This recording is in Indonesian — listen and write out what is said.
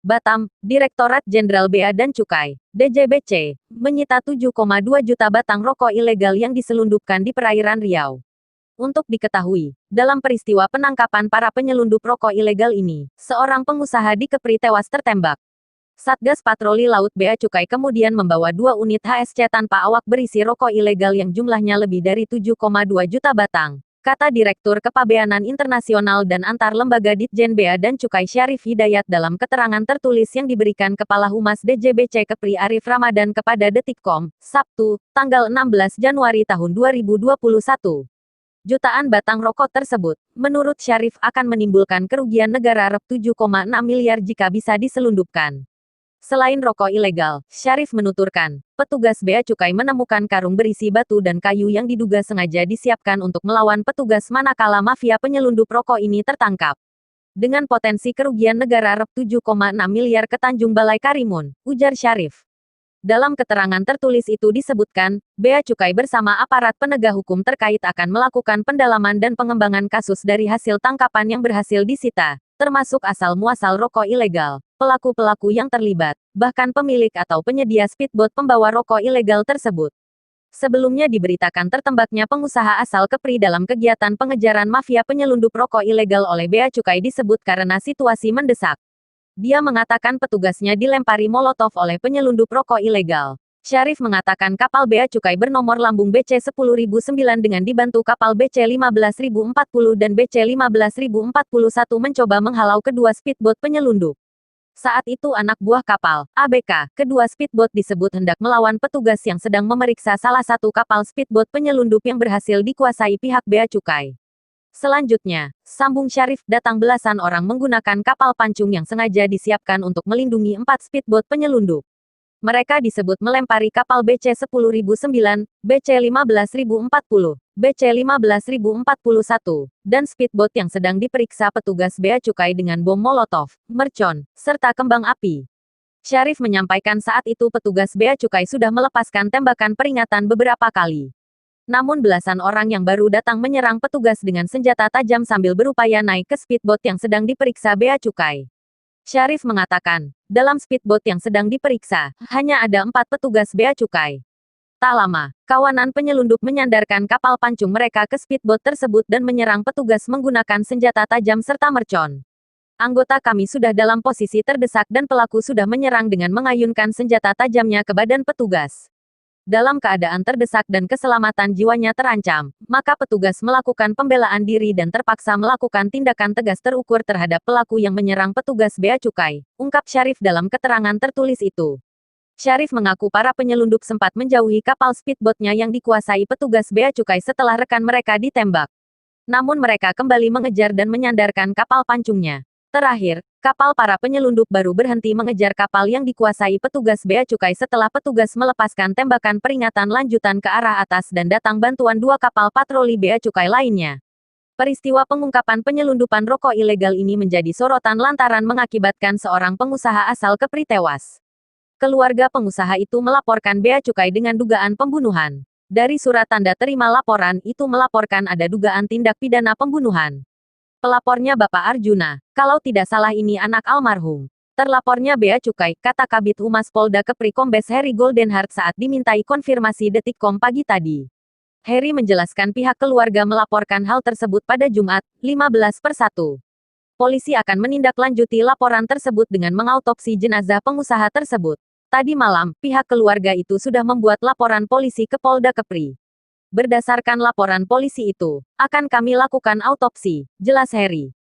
Batam, Direktorat Jenderal Bea dan Cukai, DJBC, menyita 7,2 juta batang rokok ilegal yang diselundupkan di perairan Riau. Untuk diketahui, dalam peristiwa penangkapan para penyelundup rokok ilegal ini, seorang pengusaha di Kepri tewas tertembak. Satgas Patroli Laut Bea Cukai kemudian membawa 2 unit HSC tanpa awak berisi rokok ilegal yang jumlahnya lebih dari 7,2 juta batang, kata Direktur Kepabeanan Internasional dan Antar Lembaga Ditjen Bea dan Cukai Syarif Hidayat dalam keterangan tertulis yang diberikan Kepala Humas DJBC Kepri Arif Ramadan kepada Detikcom, Sabtu, tanggal 16 Januari tahun 2021. Jutaan batang rokok tersebut, menurut Syarif akan menimbulkan kerugian negara Rp 7,6 miliar jika bisa diselundupkan. Selain rokok ilegal, Syarif menuturkan, petugas Bea Cukai menemukan karung berisi batu dan kayu yang diduga sengaja disiapkan untuk melawan petugas manakala mafia penyelundup rokok ini tertangkap. Dengan potensi kerugian negara Rp 7,6 miliar ke Tanjung Balai Karimun, ujar Syarif. Dalam keterangan tertulis itu disebutkan, Bea Cukai bersama aparat penegak hukum terkait akan melakukan pendalaman dan pengembangan kasus dari hasil tangkapan yang berhasil disita, termasuk asal-muasal rokok ilegal, pelaku-pelaku yang terlibat, bahkan pemilik atau penyedia speedboat pembawa rokok ilegal tersebut. Sebelumnya diberitakan tertembaknya pengusaha asal Kepri dalam kegiatan pengejaran mafia penyelundup rokok ilegal oleh Bea Cukai disebut karena situasi mendesak. Dia mengatakan petugasnya dilempari molotov oleh penyelundup rokok ilegal. Syarif mengatakan kapal Bea Cukai bernomor lambung BC 10.009 dengan dibantu kapal BC 15.040 dan BC 15.041 mencoba menghalau kedua speedboat penyelundup. Saat itu anak buah kapal, ABK, kedua speedboat disebut hendak melawan petugas yang sedang memeriksa salah satu kapal speedboat penyelundup yang berhasil dikuasai pihak Bea Cukai. Selanjutnya, sambung Syarif, datang belasan orang menggunakan kapal pancung yang sengaja disiapkan untuk melindungi 4 speedboat penyelundup. Mereka disebut melempari kapal BC 10.009, BC 15.040, BC 15.041, dan speedboat yang sedang diperiksa petugas Bea Cukai dengan bom molotov, mercon, serta kembang api. Syarif menyampaikan saat itu petugas Bea Cukai sudah melepaskan tembakan peringatan beberapa kali. Namun belasan orang yang baru datang menyerang petugas dengan senjata tajam sambil berupaya naik ke speedboat yang sedang diperiksa Bea Cukai. Syarif mengatakan, dalam speedboat yang sedang diperiksa, hanya ada 4 petugas Bea Cukai. Tak lama, kawanan penyelundup menyandarkan kapal pancung mereka ke speedboat tersebut dan menyerang petugas menggunakan senjata tajam serta mercon. Anggota kami sudah dalam posisi terdesak dan pelaku sudah menyerang dengan mengayunkan senjata tajamnya ke badan petugas. Dalam keadaan terdesak dan keselamatan jiwanya terancam, maka petugas melakukan pembelaan diri dan terpaksa melakukan tindakan tegas terukur terhadap pelaku yang menyerang petugas Bea Cukai, ungkap Syarif dalam keterangan tertulis itu. Syarif mengaku para penyelundup sempat menjauhi kapal speedboatnya yang dikuasai petugas Bea Cukai setelah rekan mereka ditembak. Namun mereka kembali mengejar dan menyandarkan kapal pancungnya. Terakhir, kapal para penyelundup baru berhenti mengejar kapal yang dikuasai petugas Bea Cukai setelah petugas melepaskan tembakan peringatan lanjutan ke arah atas dan datang bantuan 2 kapal patroli Bea Cukai lainnya. Peristiwa pengungkapan penyelundupan rokok ilegal ini menjadi sorotan lantaran mengakibatkan seorang pengusaha asal Kepri tewas. Keluarga pengusaha itu melaporkan Bea Cukai dengan dugaan pembunuhan. Dari surat tanda terima laporan itu melaporkan ada dugaan tindak pidana pembunuhan. Pelapornya Bapak Arjuna, kalau tidak salah ini anak almarhum. Terlapornya Bea Cukai, kata Kabid Humas Polda Kepri Kombes Heri Goldenhart saat dimintai konfirmasi Detikcom pagi tadi. Heri menjelaskan pihak keluarga melaporkan hal tersebut pada Jumat, 15/1. Polisi akan menindaklanjuti laporan tersebut dengan mengautopsi jenazah pengusaha tersebut. Tadi malam, pihak keluarga itu sudah membuat laporan polisi ke Polda Kepri. Berdasarkan laporan polisi itu, akan kami lakukan autopsi, jelas Heri.